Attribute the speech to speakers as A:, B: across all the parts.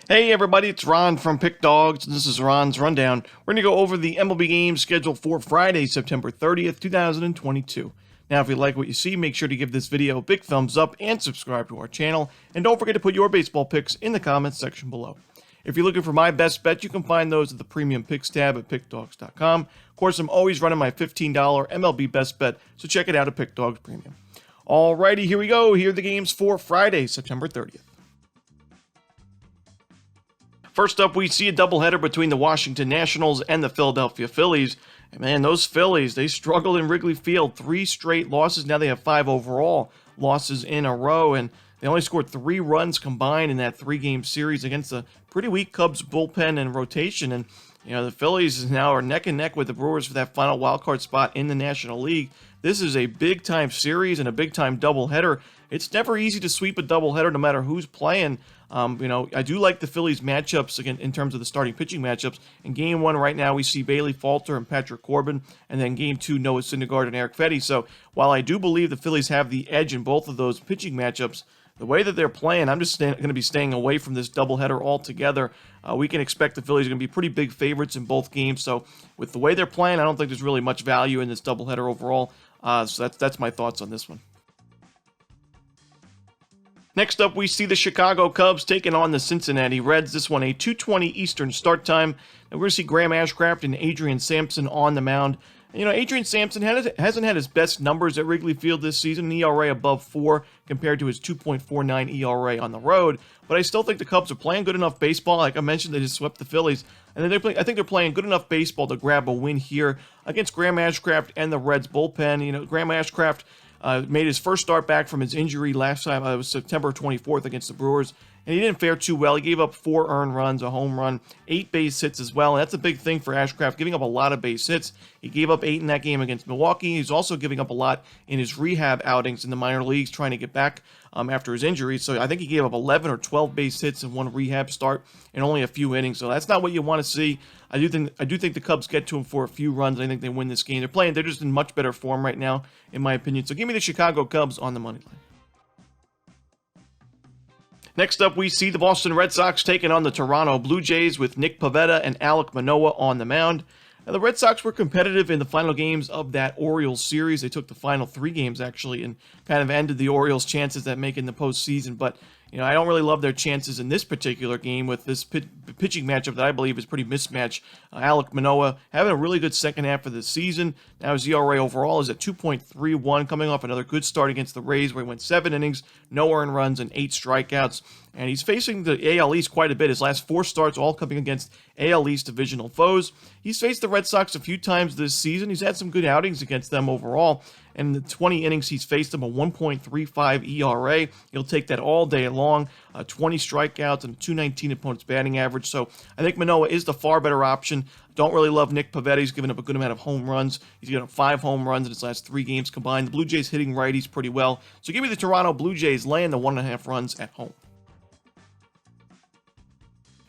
A: Hey everybody, it's Ron from Pick Dawgz, and this is Ron's Rundown. We're going to go over the MLB games scheduled for Friday, September 30th, 2022. Now, if you like what you see, make sure to give this video a big thumbs up and subscribe to our channel, and don't forget to put your baseball picks in the comments section below. If you're looking for my best bet, you can find those at the Premium Picks tab at Pickdawgz.com. Of course, I'm always running my $15 MLB best bet, so check it out at Pick Dawgz Premium. Alrighty, here we go. Here are the games for Friday, September 30th. First up, we see a doubleheader between the Washington Nationals and the Philadelphia Phillies. And man, those Phillies, they struggled in Wrigley Field. 3 straight losses. Now they have 5 overall losses in a row. And they only scored 3 runs combined in that 3-game series against a pretty weak Cubs bullpen and rotation. And, you know, the Phillies now are neck and neck with the Brewers for that final wildcard spot in the National League. This is a big-time series and a big-time doubleheader. It's never easy to sweep a doubleheader no matter who's playing. I do like the Phillies matchups again in terms of the starting pitching matchups. In Game 1 right now, we see Bailey Falter and Patrick Corbin, and then Game 2, Noah Syndergaard and Eric Fedde. So while I do believe the Phillies have the edge in both of those pitching matchups, the way that they're playing, I'm just going to be staying away from this doubleheader altogether. We can expect the Phillies are going to be pretty big favorites in both games. So with the way they're playing, I don't think there's really much value in this doubleheader overall. So that's my thoughts on this one. Next up, we see the Chicago Cubs taking on the Cincinnati Reds. This one a 2:20 Eastern start time. And we're going to see Graham Ashcraft and Adrian Sampson on the mound. You know, Adrian Sampson hasn't had his best numbers at Wrigley Field this season, an ERA above 4 compared to his 2.49 ERA on the road. But I still think the Cubs are playing good enough baseball. Like I mentioned, they just swept the Phillies. And I think they're playing good enough baseball to grab a win here against Graham Ashcraft and the Reds bullpen. You know, Graham Ashcraft made his first start back from his injury last time. It was September 24th against the Brewers, and he didn't fare too well. He gave up 4 earned runs, a home run, 8 base hits as well, and that's a big thing for Ashcraft, giving up a lot of base hits. He gave up 8 in that game against Milwaukee. He's also giving up a lot in his rehab outings in the minor leagues, trying to get back after his injury. So I think he gave up 11 or 12 base hits in one rehab start in only a few innings. So that's not what you want to see. I do think the Cubs get to him for a few runs. I think they win this game. They're just in much better form right now, in my opinion. So give me the Chicago Cubs on the money line. Next up, we see the Boston Red Sox taking on the Toronto Blue Jays with Nick Pivetta and Alek Manoah on the mound. Now, the Red Sox were competitive in the final games of that Orioles series. They took the final 3 games, actually, and kind of ended the Orioles' chances at making the postseason. But, you know, I don't really love their chances in this particular game with this pitching matchup that I believe is pretty mismatched. Alek Manoah having a really good second half of the season. Now his ERA overall is at 2.31, coming off another good start against the Rays where he went 7 innings, no earned runs, and 8 strikeouts. And he's facing the AL East quite a bit. His last 4 starts all coming against AL East divisional foes. He's faced the Red Sox a few times this season. He's had some good outings against them overall. And in the 20 innings he's faced them, a 1.35 ERA. He'll take that all day long. 20 strikeouts and a 219 opponent's batting average. So I think Manoah is the far better option. Don't really love Nick Pivetta. He's given up a good amount of home runs. He's given up 5 home runs in his last 3 games combined. The Blue Jays hitting righties pretty well. So give me the Toronto Blue Jays laying the 1.5 runs at home.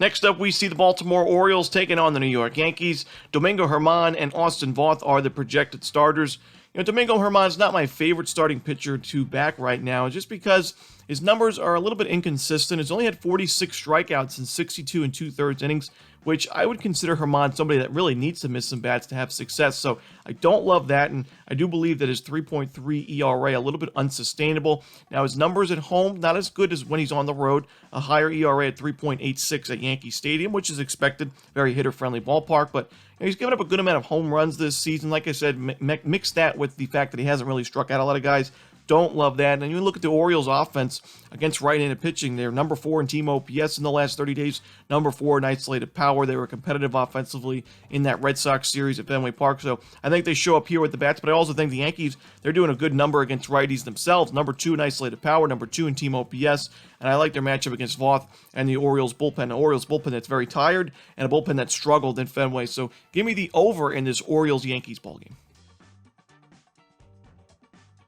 A: Next up, we see the Baltimore Orioles taking on the New York Yankees. Domingo Germán and Austin Voth are the projected starters. You know, Domingo Germán's not my favorite starting pitcher to back right now, just because his numbers are a little bit inconsistent. He's only had 46 strikeouts in 62 2/3 innings, which I would consider Germán somebody that really needs to miss some bats to have success. So I don't love that, and I do believe that his 3.3 ERA a little bit unsustainable. Now his numbers at home not as good as when he's on the road. A higher ERA at 3.86 at Yankee Stadium, which is expected. Very hitter-friendly ballpark, but he's given up a good amount of home runs this season. Like I said, mix that with the fact that he hasn't really struck out a lot of guys. Don't love that. And you look at the Orioles offense against right-handed pitching. They're number 4 in team OPS in the last 30 days, number 4 in isolated power. They were competitive offensively in that Red Sox series at Fenway Park. So I think they show up here with the bats, but I also think the Yankees, they're doing a good number against righties themselves. Number 2 in isolated power, number 2 in team OPS. And I like their matchup against Voth and the Orioles bullpen. The Orioles bullpen that's very tired and a bullpen that struggled in Fenway. So give me the over in this Orioles-Yankees ballgame.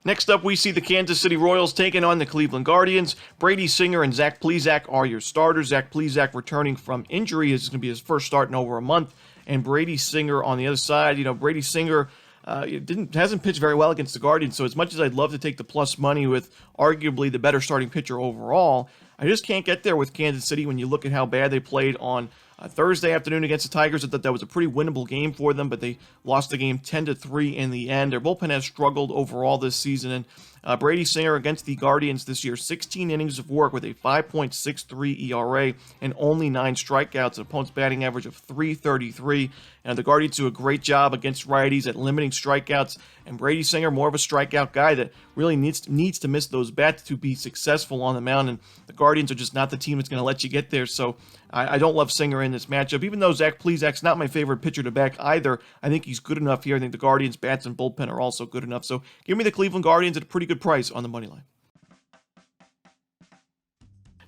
A: Next up, we see the Kansas City Royals taking on the Cleveland Guardians. Brady Singer and Zach Plesac are your starters. Zach Plesac returning from injury. This is going to be his first start in over a month. And Brady Singer on the other side. You know, Brady Singer hasn't pitched very well against the Guardians, so as much as I'd love to take the plus money with arguably the better starting pitcher overall, I just can't get there with Kansas City when you look at how bad they played on Thursday afternoon against the Tigers. I thought that was a pretty winnable game for them, but they lost the game 10-3 in the end. Their bullpen has struggled overall this season, and Brady Singer against the Guardians this year, 16 innings of work with a 5.63 ERA and only 9 strikeouts, an opponent's batting average of .333. And the Guardians do a great job against righties at limiting strikeouts, and Brady Singer, more of a strikeout guy that really needs to miss those bats to be successful on the mound, and the Guardians are just not the team that's going to let you get there, so I don't love Singer in this matchup. Even though Zach Plezak's not my favorite pitcher to back either, I think he's good enough here. I think the Guardians' bats and bullpen are also good enough, so give me the Cleveland Guardians at a pretty good price on the money line.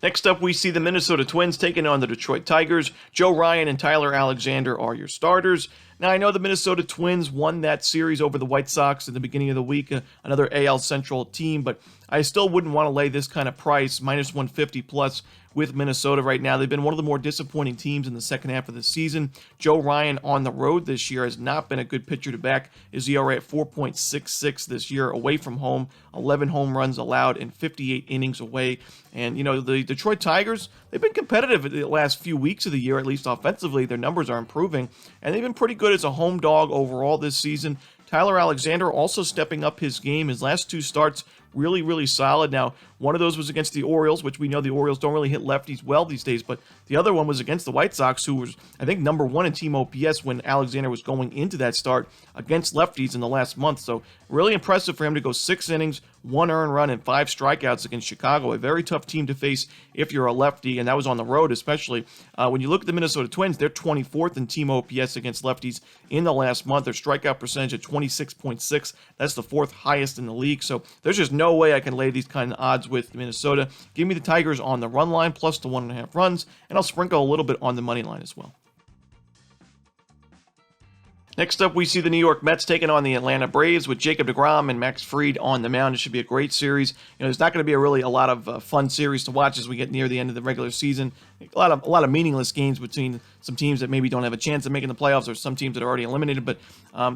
A: Next up, we see the Minnesota Twins taking on the Detroit Tigers. Joe Ryan and Tyler Alexander are your starters. Now, I know the Minnesota Twins won that series over the White Sox in the beginning of the week, another AL Central team, but I still wouldn't want to lay this kind of price, minus 150 plus, with Minnesota right now. They've been one of the more disappointing teams in the second half of the season. Joe Ryan on the road this year has not been a good pitcher to back. His ERA at 4.66 this year away from home, 11 home runs allowed in 58 innings away. And, you know, the Detroit Tigers, they've been competitive the last few weeks of the year, at least offensively. Their numbers are improving, and they've been pretty good as a home dog overall this season. Tyler Alexander also stepping up his game. His last 2 starts really solid. Now, one of those was against the Orioles, which we know the Orioles don't really hit lefties well these days, but the other one was against the White Sox, who was, I think, number 1 in team OPS when Alexander was going into that start against lefties in the last month. So really impressive for him to go 6 innings, 1 earned run, and 5 strikeouts against Chicago. A very tough team to face if you're a lefty, and that was on the road especially. When you look at the Minnesota Twins, they're 24th in team OPS against lefties in the last month. Their strikeout percentage at 26.6. That's the 4th highest in the league. So there's just no way I can lay these kind of odds with Minnesota. Give me the Tigers on the run line plus the 1.5 runs, and I'll sprinkle a little bit on the money line as well. Next up, we see the New York Mets taking on the Atlanta Braves with Jacob deGrom and Max Fried on the mound. It should be a great series. You know, there's not going to be a lot of fun series to watch as we get near the end of the regular season. A lot of meaningless games between some teams that maybe don't have a chance of making the playoffs, or some teams that are already eliminated. But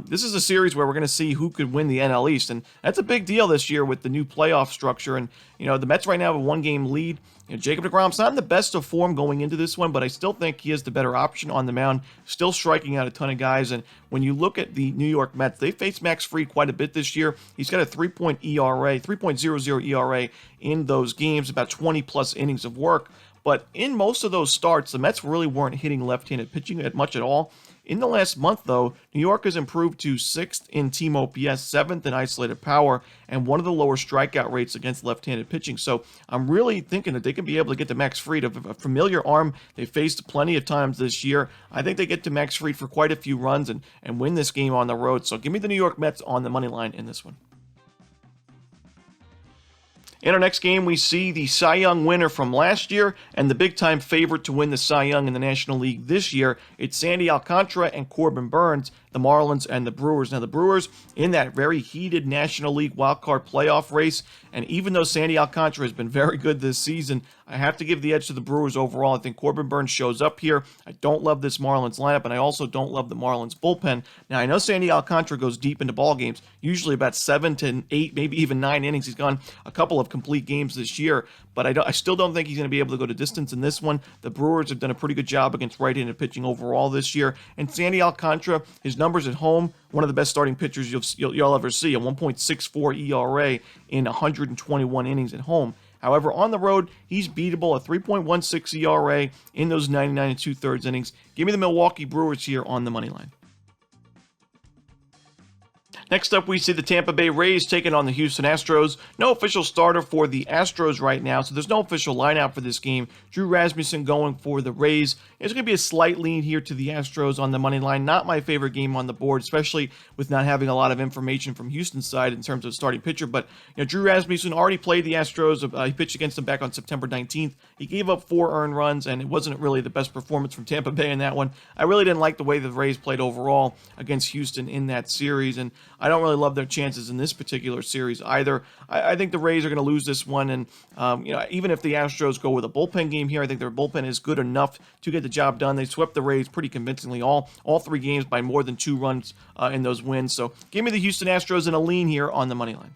A: this is a series where we're going to see who could win the NL East, and that's a big deal this year with the new playoff structure. And you know, the Mets right now have a 1-game lead. You know, Jacob deGrom's not in the best of form going into this one, but I still think he is the better option on the mound, still striking out a ton of guys. And when you look at the New York Mets, they faced Max Fried quite a bit this year. He's got a 3.00 ERA in those games, about 20-plus innings of work. But in most of those starts, the Mets really weren't hitting left-handed pitching much at all. In the last month, though, New York has improved to 6th in team OPS, 7th in isolated power, and one of the lower strikeout rates against left-handed pitching. So I'm really thinking that they can be able to get to Max Fried, a familiar arm they faced plenty of times this year. I think they get to Max Fried for quite a few runs and win this game on the road. So give me the New York Mets on the money line in this one. In our next game, we see the Cy Young winner from last year and the big-time favorite to win the Cy Young in the National League this year. It's Sandy Alcantara and Corbin Burnes, the Marlins and the Brewers. Now, the Brewers in that very heated National League wildcard playoff race, and even though Sandy Alcantara has been very good this season, I have to give the edge to the Brewers overall. I think Corbin Burnes shows up here. I don't love this Marlins lineup, and I also don't love the Marlins bullpen. Now, I know Sandy Alcantara goes deep into ball games, usually about 7 to 8, maybe even 9 innings. He's gone a couple of complete games this year, but I still don't think he's going to be able to go to distance in this one. The Brewers have done a pretty good job against right-handed pitching overall this year, and Sandy Alcantara, his numbers at home, one of the best starting pitchers you'll ever see, a 1.64 ERA in 121 innings at home. However, on the road, he's beatable, a 3.16 ERA in those 99 and 2/3 innings. Give me the Milwaukee Brewers here on the money line. Next up, we see the Tampa Bay Rays taking on the Houston Astros. No official starter for the Astros right now, so there's no official lineup for this game. Drew Rasmussen going for the Rays. There's going to be a slight lean here to the Astros on the money line. Not my favorite game on the board, especially with not having a lot of information from Houston's side in terms of starting pitcher. But you know, Drew Rasmussen already played the Astros. He pitched against them back on September 19th. He gave up 4 earned runs, and it wasn't really the best performance from Tampa Bay in that one. I really didn't like the way the Rays played overall against Houston in that series, and I don't really love their chances in this particular series either. I think the Rays are going to lose this one, and even if the Astros go with a bullpen game here, I think their bullpen is good enough to get the job done. They swept the Rays pretty convincingly all 3 games by more than 2 runs in those wins. So give me the Houston Astros in a lean here on the money line.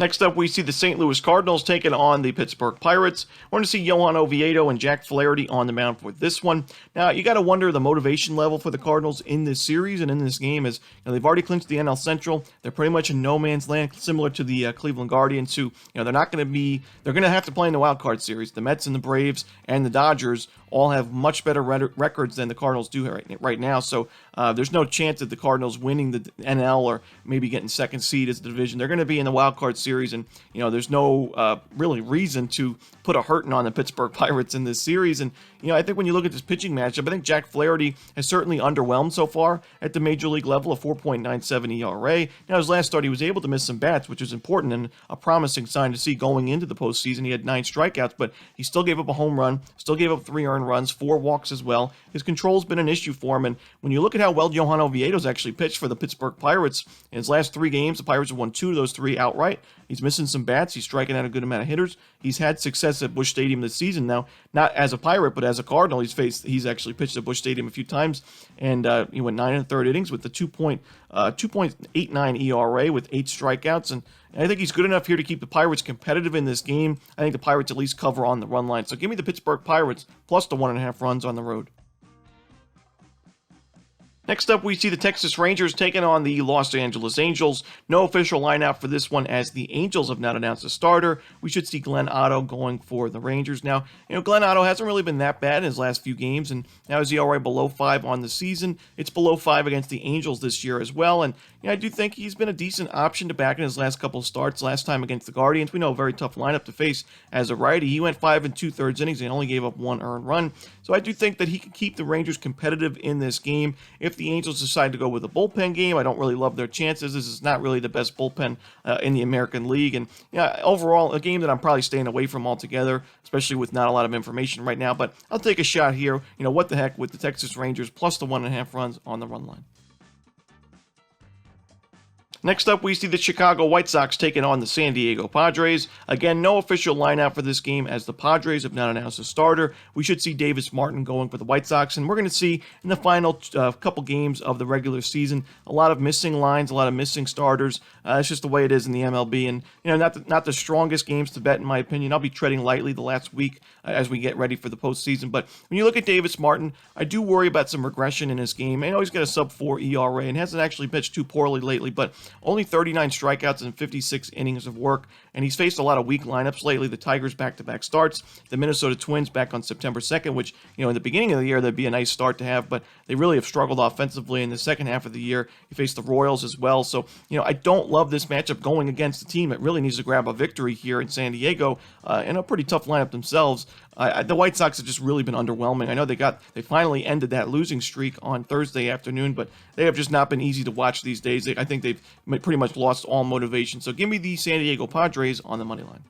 A: Next up, we see the St. Louis Cardinals taking on the Pittsburgh Pirates. We're going to see Johan Oviedo and Jack Flaherty on the mound for this one. Now, you got to wonder the motivation level for the Cardinals in this series and in this game is, they've already clinched the NL Central. They're pretty much in no man's land, similar to the Cleveland Guardians, who, they're not going to be, they're going to have to play in the wild card series. The Mets and the Braves and the Dodgers all have much better records than the Cardinals do right now. So there's no chance of the Cardinals winning the NL or maybe getting second seed as the division. They're going to be in the wild card series, and there's no really reason to put a hurting on the Pittsburgh Pirates in this series. And I think when you look at this pitching matchup, I think Jack Flaherty has certainly underwhelmed so far at the major league level, a 4.97 ERA. Now, his last start, he was able to miss some bats, which is important and a promising sign to see going into the postseason. He had 9 strikeouts, but he still gave up a home run, still gave up 3 earned runs, 4 walks as well. His control's been an issue for him, and when you look at how well Johan Oviedo's actually pitched for the Pittsburgh Pirates, in his last 3 games, the Pirates have won 2 of those 3 outright. He's missing some bats. He's striking out a good amount of hitters. He's had success at Busch Stadium this season now, not as a Pirate, but as a Cardinal. He's actually pitched at Busch Stadium a few times, and he went 9 1/3 innings with the 2.89 ERA with 8 strikeouts, and I think he's good enough here to keep the Pirates competitive in this game. I think the Pirates at least cover on the run line. So give me the Pittsburgh Pirates plus the 1.5 runs on the road. Next up, we see the Texas Rangers taking on the Los Angeles Angels. No official lineup for this one as the Angels have not announced a starter. We should see Glenn Otto going for the Rangers. Now, Glenn Otto hasn't really been that bad in his last few games, and now his ERA below 5 on the season. It's below 5 against the Angels this year as well, and I do think he's been a decent option to back in his last couple of starts. Last time against the Guardians, we know a very tough lineup to face as a righty. He went 5 2/3 innings and only gave up 1 earned run. So I do think that he can keep the Rangers competitive in this game. If the Angels decide to go with a bullpen game, I don't really love their chances. This is not really the best bullpen in the American League. And overall, a game that I'm probably staying away from altogether, especially with not a lot of information right now. But I'll take a shot here. What the heck with the Texas Rangers plus the 1.5 runs on the run line. Next up, we see the Chicago White Sox taking on the San Diego Padres. Again, no official lineup for this game as the Padres have not announced a starter. We should see Davis Martin going for the White Sox, and we're going to see in the final couple games of the regular season a lot of missing lines, a lot of missing starters. It's just the way it is in the MLB, and not the strongest games to bet in my opinion. I'll be treading lightly the last week as we get ready for the postseason. But when you look at Davis Martin, I do worry about some regression in his game. I know he's got a sub-4 ERA and hasn't actually pitched too poorly lately, but only 39 strikeouts and 56 innings of work, and he's faced a lot of weak lineups lately. The Tigers back-to-back starts, the Minnesota Twins back on September 2nd, which, in the beginning of the year, that'd be a nice start to have, but they really have struggled offensively in the second half of the year. He faced the Royals as well, so, I don't love this matchup going against a team that really needs to grab a victory here in San Diego, and a pretty tough lineup themselves. The White Sox have just really been underwhelming. I know they finally ended that losing streak on Thursday afternoon, but they have just not been easy to watch these days. I think they've pretty much lost all motivation. So give me the San Diego Padres on the money line.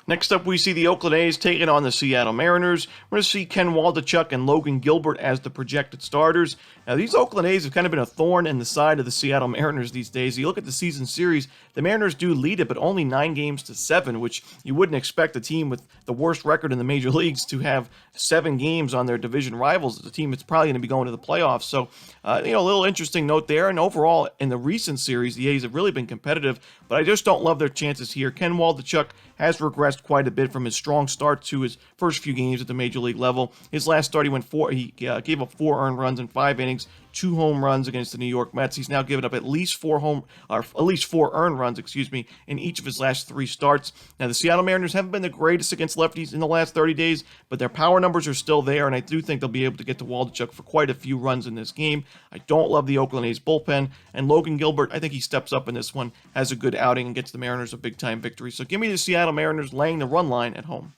A: Next up, we see the Oakland A's taking on the Seattle Mariners. We're going to see Ken Waldichuk and Logan Gilbert as the projected starters. Now, these Oakland A's have kind of been a thorn in the side of the Seattle Mariners these days. You look at the season series, the Mariners do lead it, but only 9-7, which you wouldn't expect a team with the worst record in the major leagues to have 7 games on their division rivals. It's a team that's probably going to be going to the playoffs. So, a little interesting note there. And overall, in the recent series, the A's have really been competitive, but I just don't love their chances here. Ken Waldichuk has regressed quite a bit from his strong start to his first few games at the major league level. His last start, he gave up 4 earned runs in 5 innings, 2 home runs against the New York Mets. He's now given up at least 4 earned runs, in each of his last 3 starts. Now, the Seattle Mariners haven't been the greatest against lefties in the last 30 days, but their power numbers are still there, and I do think they'll be able to get to Waldichuk for quite a few runs in this game. I don't love the Oakland A's bullpen, and Logan Gilbert, I think he steps up in this one, has a good outing, and gets the Mariners a big-time victory. So give me the Seattle Mariners laying the run line at home.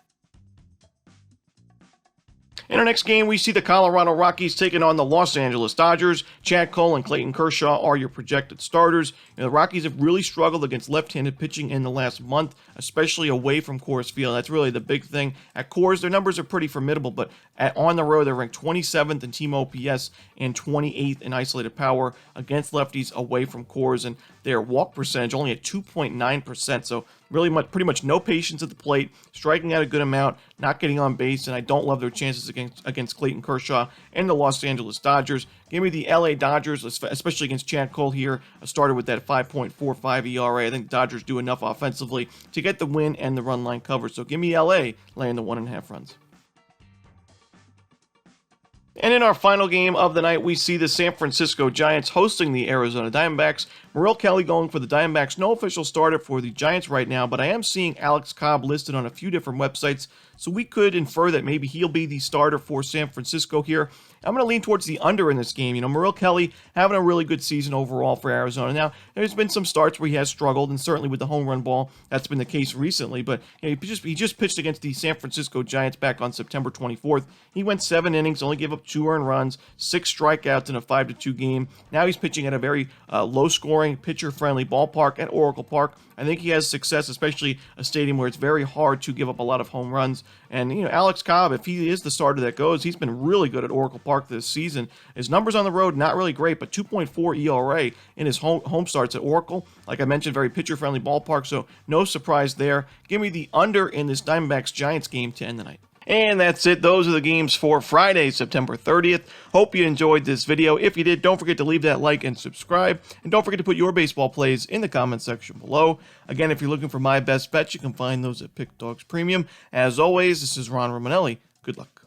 A: In our next game, we see the Colorado Rockies taking on the Los Angeles Dodgers. Chad Cole and Clayton Kershaw are your projected starters. The Rockies have really struggled against left-handed pitching in the last month, especially away from Coors Field. That's really the big thing. At Coors, their numbers are pretty formidable, but on the road, they're ranked 27th in team OPS and 28th in isolated power against lefties away from Coors, and their walk percentage only at 2.9%. So pretty much no patience at the plate, striking out a good amount, not getting on base, and I don't love their chances against Clayton Kershaw and the Los Angeles Dodgers. Give me the LA Dodgers, especially against Chad Cole here. I started with that 5.45 ERA. I think the Dodgers do enough offensively to get the win and the run line cover. So give me LA laying the 1.5 runs. And in our final game of the night, we see the San Francisco Giants hosting the Arizona Diamondbacks. Merrill going for the Diamondbacks. No official starter for the Giants right now, but I am seeing Alex Cobb listed on a few different websites, so we could infer that maybe he'll be the starter for San Francisco here. I'm going to lean towards the under in this game. Merrill Kelly having a really good season overall for Arizona. Now, there's been some starts where he has struggled, and certainly with the home run ball, that's been the case recently. But he just pitched against the San Francisco Giants back on September 24th. He went 7 innings, only gave up 2 earned runs, 6 strikeouts in a 5-2 game. Now he's pitching at a very low-scoring, pitcher-friendly ballpark at Oracle Park. I think he has success, especially a stadium where it's very hard to give up a lot of home runs. And, Alex Cobb, if he is the starter that goes, he's been really good at Oracle Park this season. His numbers on the road, not really great, but 2.4 ERA in his home starts at Oracle. Like I mentioned, very pitcher-friendly ballpark, so no surprise there. Give me the under in this Diamondbacks-Giants game to end the night. And that's it. Those are the games for Friday, September 30th. Hope you enjoyed this video. If you did, don't forget to leave that like and subscribe. And don't forget to put your baseball plays in the comment section below. Again, if you're looking for my best bets, you can find those at Pick Dawgz Premium. As always, this is Ron Romanelli. Good luck.